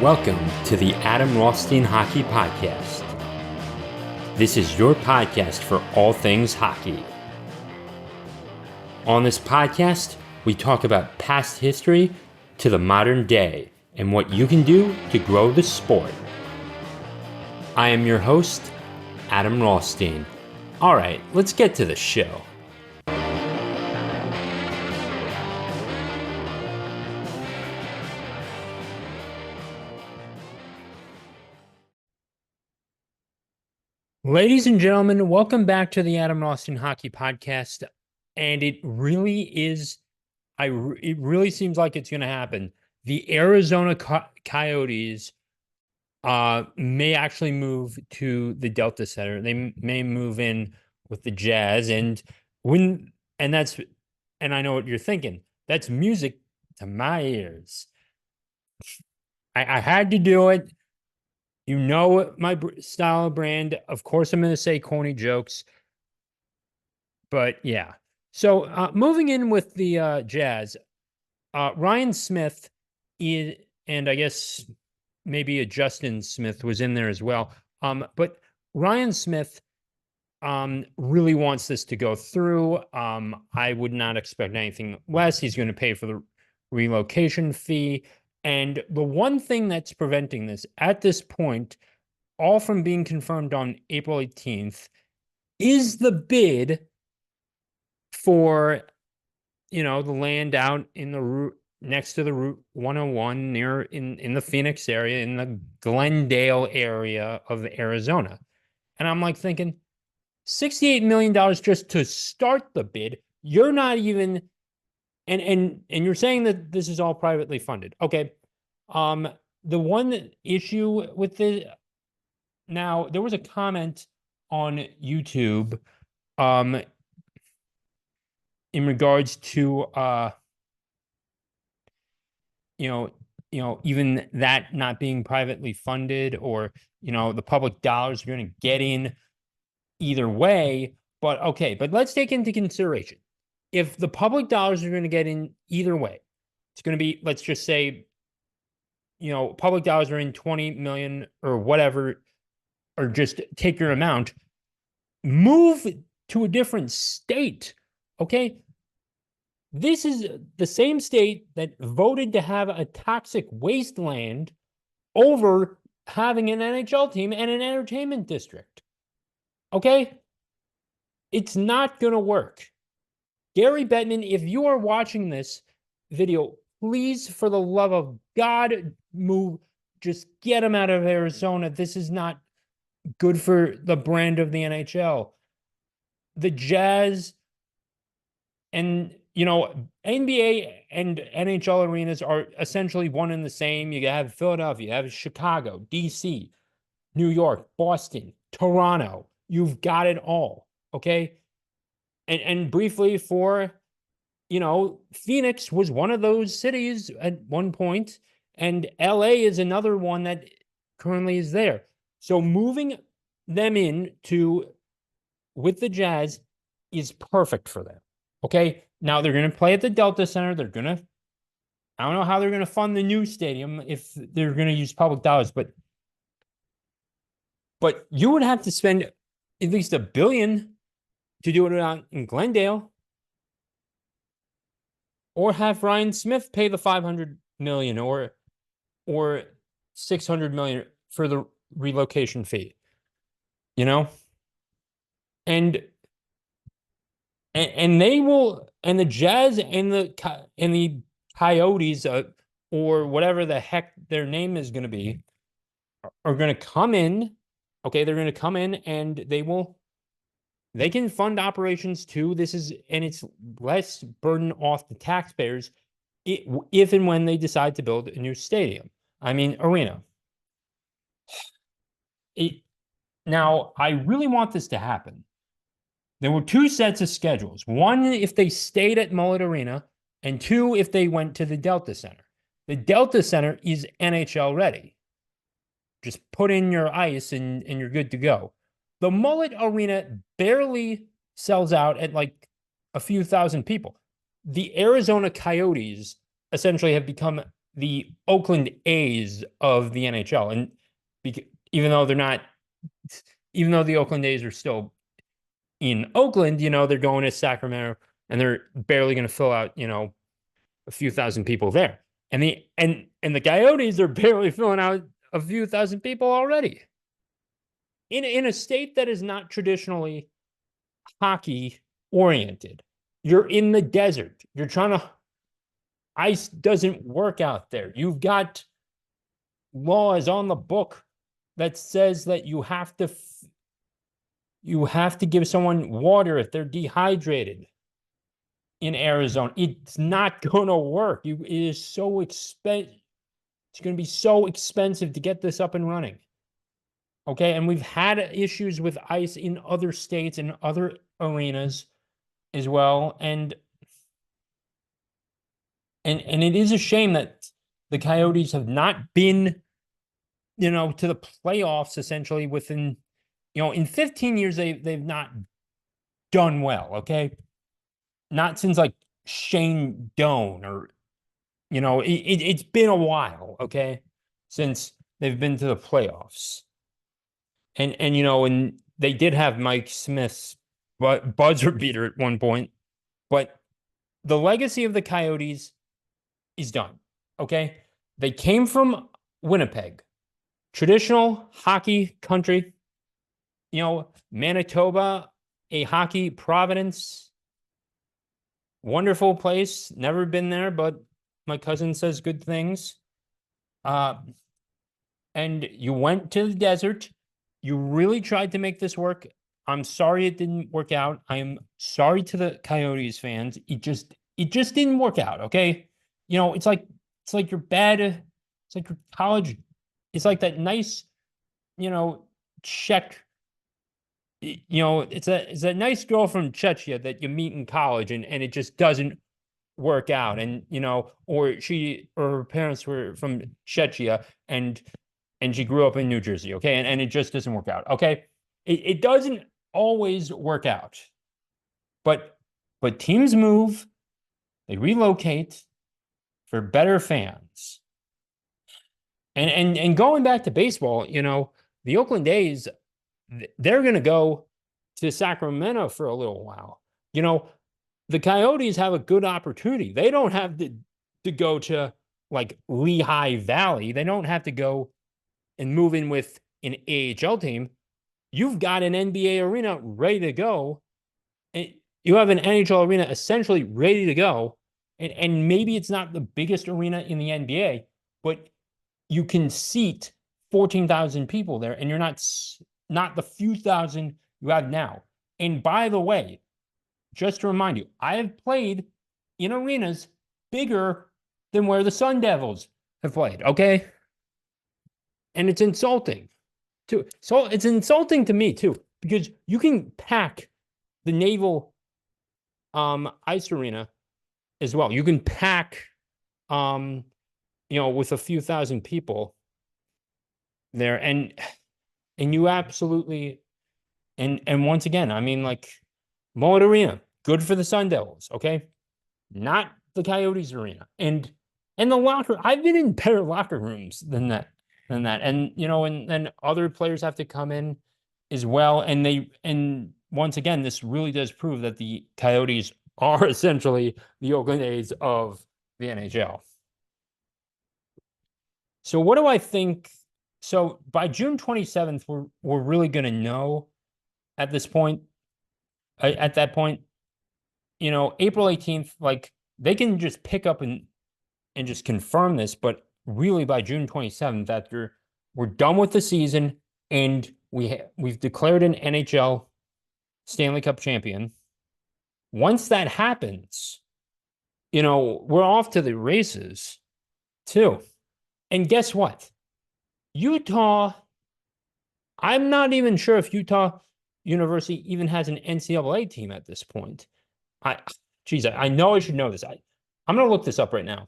Welcome to the Adam Rothstein Hockey Podcast. This is your podcast for all things hockey. On this podcast, we talk about past history to the modern day and what you can do to grow the sport. I am your host, Adam Rothstein. All right, let's get to the show. Ladies and gentlemen, welcome back to the Adam Rothstein Hockey Podcast. And it really is, it really seems like it's going to happen. The Arizona Coyotes may actually move to the Delta Center. They may move in with the Jazz. And I know what you're thinking. That's music to my ears. I had to do it. You know my style of brand. Of course, I'm going to say corny jokes. But yeah. So moving in with the Jazz, Ryan Smith and I guess maybe a Justin Smith was in there as well. But Ryan Smith really wants this to go through. I would not expect anything less. He's going to pay for the relocation fee. And the one thing that's preventing this at this point, all from being confirmed on April 18th, is the bid for, the land out in the route next to the Route 101 near in the Phoenix area, in the Glendale area of Arizona. And I'm like thinking, $68 million just to start the bid. You're not even... And you're saying that this is all privately funded. Okay. The one issue with this, now there was a comment on YouTube, in regards to, even that not being privately funded, or, the public dollars are going to get in either way. But okay, but let's take into consideration, if the public dollars are going to get in either way, it's going to be, let's just say, public dollars are in 20 million or whatever, or just take your amount, move to a different state. Okay. This is the same state that voted to have a toxic wasteland over having an NHL team and an entertainment district. Okay. It's not going to work. Gary Bettman, if you are watching this video, please, for the love of God, move. Just get him out of Arizona. This is not good for the brand of the NHL. The Jazz and, NBA and NHL arenas are essentially one and the same. You have Philadelphia, you have Chicago, DC, New York, Boston, Toronto. You've got it all, okay? And briefly for, Phoenix was one of those cities at one point, and LA is another one that currently is there. So moving them in with the Jazz is perfect for them. Okay. Now they're going to play at the Delta Center. I don't know how they're going to fund the new stadium if they're going to use public dollars, but you would have to spend at least $1 billion to do it out in Glendale, or have Ryan Smith pay the $500 million or $600 million for the relocation fee, and they will, and the Jazz and the Coyotes, or whatever the heck their name is going to be, are going to come in. Okay, they're going to come in and they can fund operations too. And it's less burden off the taxpayers if and when they decide to build a new stadium. Arena. Now, I really want this to happen. There were two sets of schedules. One, if they stayed at Mullet Arena, and two, if they went to the Delta Center. The Delta Center is NHL ready. Just put in your ice and you're good to go. The Mullet Arena barely sells out at like a few thousand people. The Arizona Coyotes essentially have become the Oakland A's of the NHL. And even though they're not, even though the Oakland A's are still in Oakland, they're going to Sacramento and they're barely going to fill out, a few thousand people there. And the Coyotes are barely filling out a few thousand people already. In a state that is not traditionally hockey oriented. You're in the desert. You're trying to ice doesn't work out there. You've got laws on the book that says that you have to give someone water if they're dehydrated in Arizona. It's not going to work. It is so expensive. It's going to be so expensive to get this up and running. Okay. And we've had issues with ice in other states and other arenas as well. And it is a shame that the Coyotes have not been, to the playoffs essentially within, in 15 years they've not done well. Okay. Not since like Shane Doan or it's been a while, okay, since they've been to the playoffs. And they did have Mike Smith's buzzer beater at one point, but the legacy of the Coyotes is done. Okay. They came from Winnipeg, traditional hockey country, Manitoba, a hockey providence, wonderful place. Never been there, but my cousin says good things. Uh, and you went to the desert. You really tried to make this work. I'm sorry it didn't work out. I am sorry to the Coyotes fans. It just didn't work out. Okay. It's like your bad, it's like your college, it's like that nice, you know, Czech, it's a nice girl from Czechia that you meet in college and it just doesn't work out. And, or her parents were from Czechia and she grew up in New Jersey. Okay. And it just doesn't work out. Okay. It doesn't always work out, but, teams move, they relocate for better fans. And going back to baseball, the Oakland A's, they're going to go to Sacramento for a little while. The Coyotes have a good opportunity. They don't have to go to like Lehigh Valley. They don't have to go and move in with an AHL team. You've got an NBA arena ready to go. And you have an NHL arena essentially ready to go. And maybe it's not the biggest arena in the NBA, but you can seat 14,000 people there, and you're not the few thousand you have now. And by the way, just to remind you, I have played in arenas bigger than where the Sun Devils have played. Okay. And it's insulting too. So it's insulting to me too, because you can pack the Naval ice arena as well. You can pack with a few thousand people there, and you absolutely, and once again, I mean, like, Mullet Arena, good for the Sun Devils, okay? Not the Coyotes arena. And the locker, I've been in better locker rooms than that. And then other players have to come in as well. And once again, this really does prove that the Coyotes are essentially the Oakland A's of the NHL. So what do I think? So by June 27th, we're really going to know at this point. At that point, April 18th, like, they can just pick up and just confirm this, but really by June 27th, after we're done with the season and we've declared an NHL Stanley Cup champion. Once that happens, we're off to the races too. And guess what? Utah, I'm not even sure if Utah University even has an NCAA team at this point. I know I should know this. I'm gonna look this up right now.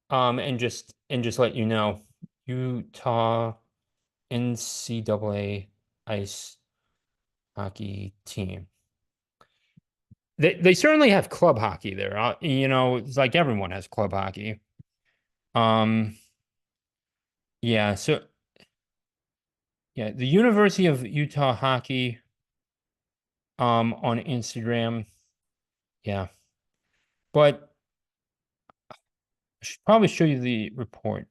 And just let you know, Utah NCAA ice hockey team. They certainly have club hockey there. It's like everyone has club hockey. Um, yeah, so yeah, the University of Utah hockey on Instagram. Yeah. But I should probably show you the report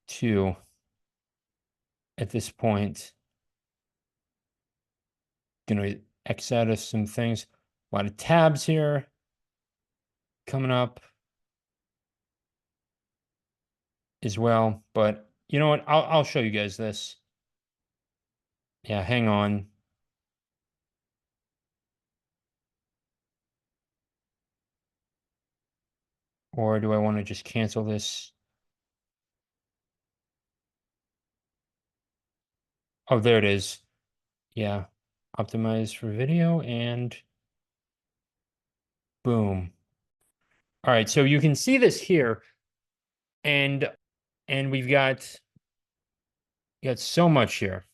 too at this point. Gonna X out of some things. A lot of tabs here coming up as well. But you know what? I'll show you guys this. Yeah, hang on. Or do I want to just cancel this? Oh, there it is. Yeah. Optimize for video and boom. All right, so you can see this here, and we've got so much here.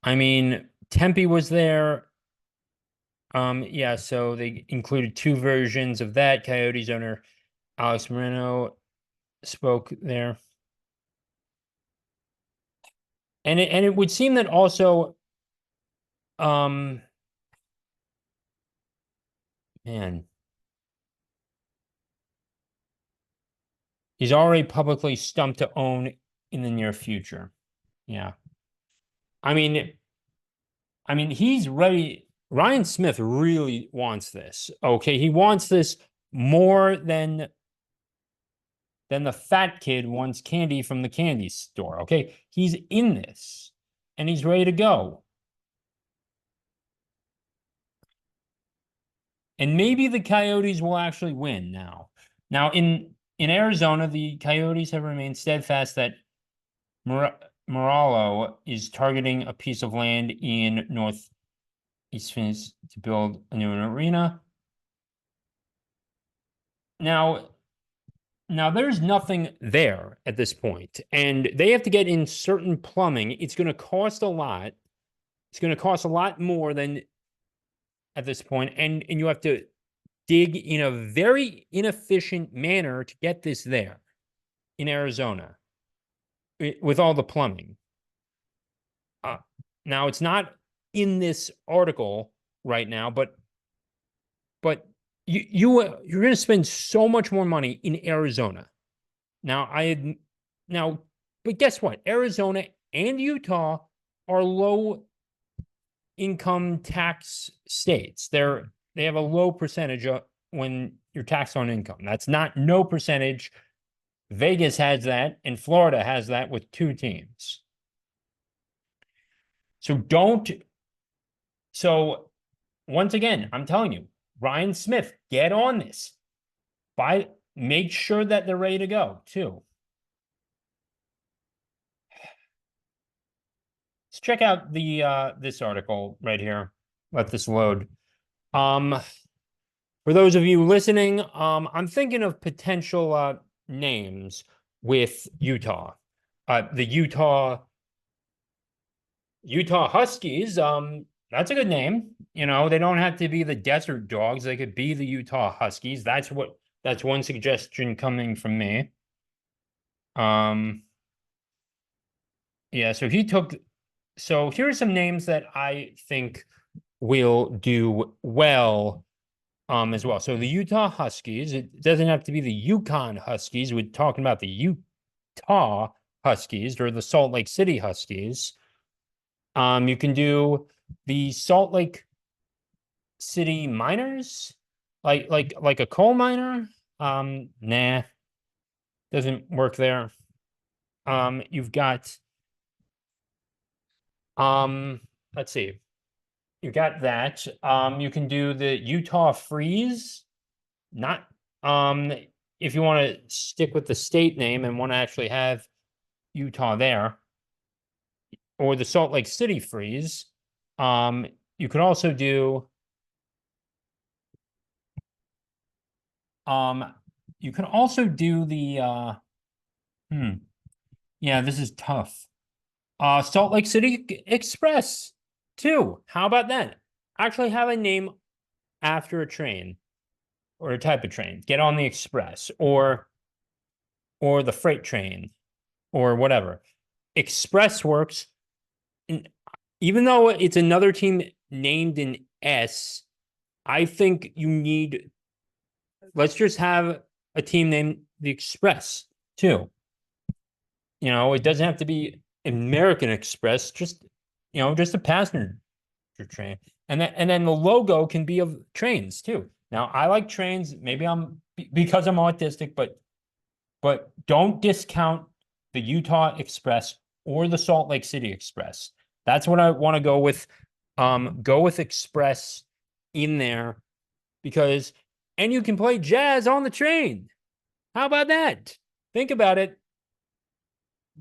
I mean, Tempe was there. Yeah, so they included two versions of that. Coyotes owner Alex Moreno spoke there. And it would seem that also um man, he's already publicly stumped to own in the near future. Yeah. I mean, he's ready. Ryan Smith really wants this. Okay, he wants this more than the fat kid wants candy from the candy store. Okay, he's in this and he's ready to go. And maybe the Coyotes will actually win now. Now in Arizona, the Coyotes have remained steadfast that Moralo is targeting a piece of land in Northeast Phoenix to build a new arena. Now, there's nothing there at this point, and they have to get in certain plumbing. It's going to cost a lot. It's going to cost a lot more than at this point, and you have to dig in a very inefficient manner to get this there in Arizona with all the plumbing. Uh, Now it's not in this article right now, but you're going to spend so much more money in Arizona. Now I had now, but guess what? Arizona and Utah are low income tax states. They have a low percentage when you're taxed on income. That's not no percentage. Vegas has that, and Florida has that with two teams. So don't. So once again, I'm telling you, Ryan Smith, get on this. Make sure that they're ready to go too. Let's check out the this article right here. Let this load. Um, for those of you listening, I'm thinking of potential names with Utah. The Utah Huskies. That's a good name. You know, they don't have to be the Desert Dogs. They could be the Utah Huskies. That's one suggestion coming from me. Um, yeah, so here are some names that I think will do well as well. So the Utah Huskies, it doesn't have to be the Yukon Huskies. We're talking about the Utah Huskies or the Salt Lake City Huskies. You can do the Salt Lake City Miners, like a coal miner. Nah, doesn't work there. You've got um, let's see, you got that. You can do the Utah Freeze. Not if you want to stick with the state name and want to actually have Utah there, or the Salt Lake City Freeze. Um, you could also do um, you can also do the hmm, yeah, this is tough. Salt Lake City Express too. How about that? Actually have a name after a train. or a type of train. Get on the express or the freight train or whatever. Express works. Even though it's another team named in S, I think you need, let's just have a team named the Express too. It doesn't have to be American Express, just a passenger train. And then the logo can be of trains too. Now I like trains. Maybe I'm because I'm autistic, but don't discount the Utah Express or the Salt Lake City Express. That's what I want to go with. Go with Express in there because and you can play jazz on the train. How about that? Think about it.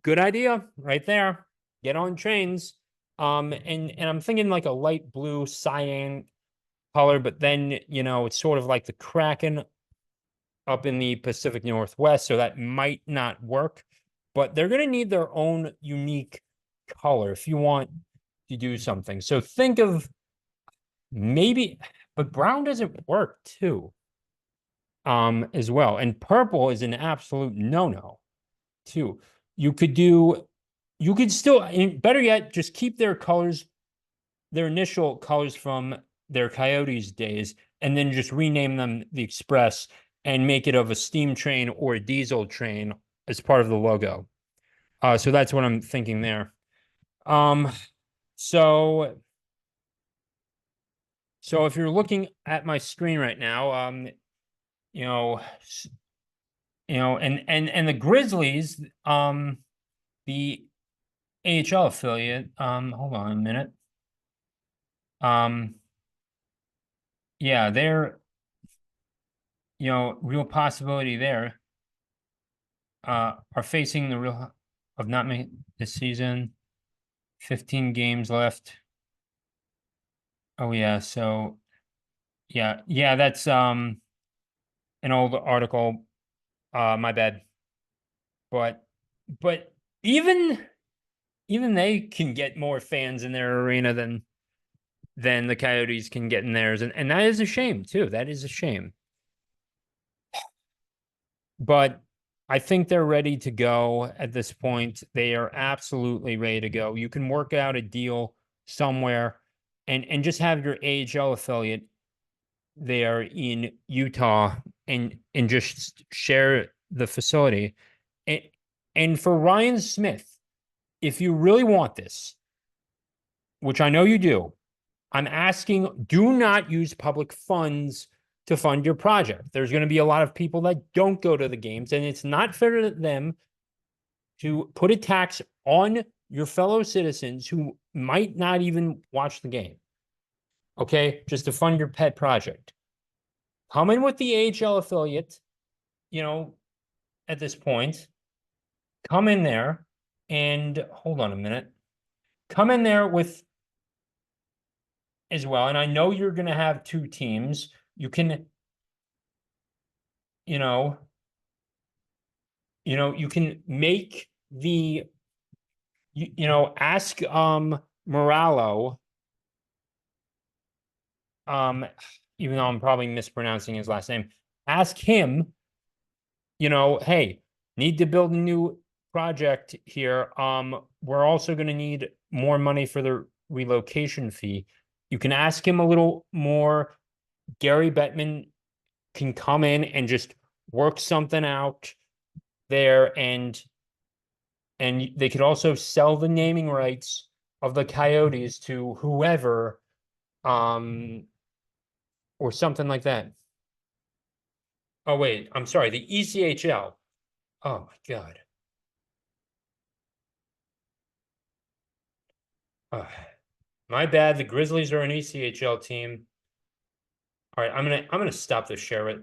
Good idea right there. Get on trains. And I'm thinking like a light blue cyan color, but then it's sort of like the Kraken up in the Pacific Northwest, so that might not work. But they're gonna need their own unique color if you want to do something. So think of maybe, but brown doesn't work too. As well. And purple is an absolute no-no too. You could do, you could still, better yet, just keep their colors, their initial colors from their Coyotes days, and then just rename them the Express and make it of a steam train or a diesel train as part of the logo. So that's what I'm thinking there. So if you're looking at my screen right now, you know, and the Grizzlies, the AHL affiliate, hold on a minute. Yeah, they're, real possibility there, are facing the real of not making this season. 15 games left. Oh yeah, so yeah, that's an old article. My bad. But even they can get more fans in their arena than the Coyotes can get in theirs, and that is a shame too. That is a shame. But I think they're ready to go at this point. They are absolutely ready to go. You can work out a deal somewhere and just have your AHL affiliate there in Utah and just share the facility. And, and for Ryan Smith, if you really want this, which I know you do, I'm asking, do not use public funds to fund your project. There's going to be a lot of people that don't go to the games, and it's not fair to them to put a tax on your fellow citizens who might not even watch the game. Okay, just to fund your pet project. Come in with the AHL affiliate, at this point. Come in there and hold on a minute. Come in there with as well. And I know you're going to have two teams. You can, you know, you can make ask Morallo, even though I'm probably mispronouncing his last name, ask him, hey, need to build a new project here. We're also going to need more money for the relocation fee. You can ask him a little more. Gary Bettman can come in and just work something out there, and they could also sell the naming rights of the Coyotes to whoever, or something like that. Oh wait, I'm sorry, the ECHL. Oh my God. My bad. The Grizzlies are an ECHL team. All right, I'm gonna stop the share at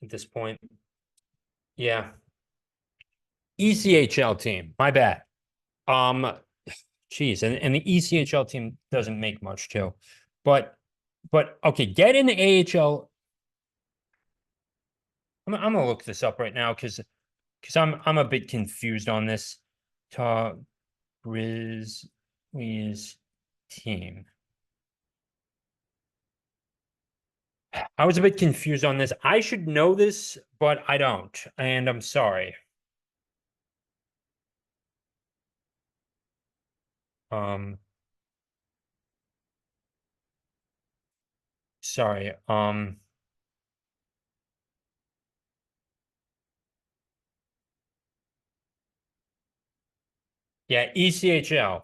this point. Yeah. ECHL team. My bad. Um, Geez, and the ECHL team doesn't make much too. But okay, get in the AHL. I'm gonna look this up right now because I'm a bit confused on this. Grizzlies team. I was a bit confused on this. I should know this, but I don't, and I'm sorry. Um, sorry. Yeah, ECHL.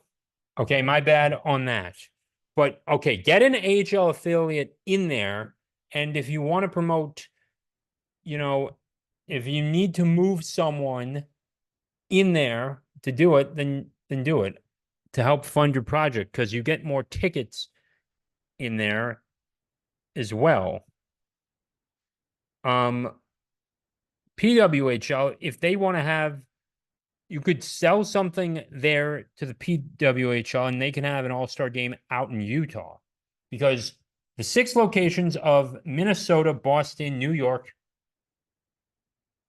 Okay, my bad on that. But okay, get an AHL affiliate in there, and if you want to promote, you know, if you need to move someone in there to do it, then do it to help fund your project because you get more tickets in there as well. Um, PWHL, if they want to have, you could sell something there to the PWHL and they can have an all-star game out in Utah because the six locations of Minnesota, Boston, New York,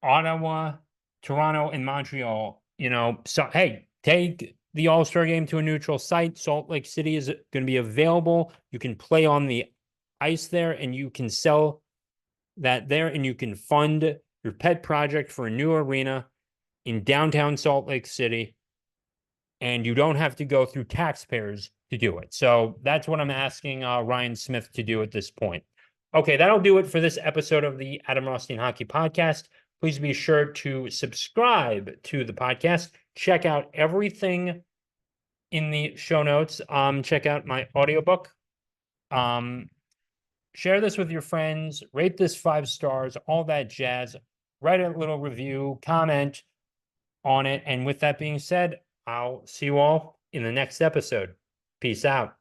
Ottawa, Toronto, and Montreal, so hey, take the all-star game to a neutral site. Salt Lake City is going to be available. You can play on the ice there and you can sell that there and you can fund your pet project for a new arena in downtown Salt Lake City, and you don't have to go through taxpayers to do it. So that's what I'm asking Ryan Smith to do at this point. Okay, that'll do it for this episode of the Adam Rothstein Hockey Podcast. Please be sure to subscribe to the podcast. Check out everything in the show notes. Check out my audiobook. Um, Share this with your friends, rate this 5 stars, all that jazz. Write a little review, comment on it. And with that being said, I'll see you all in the next episode. Peace out.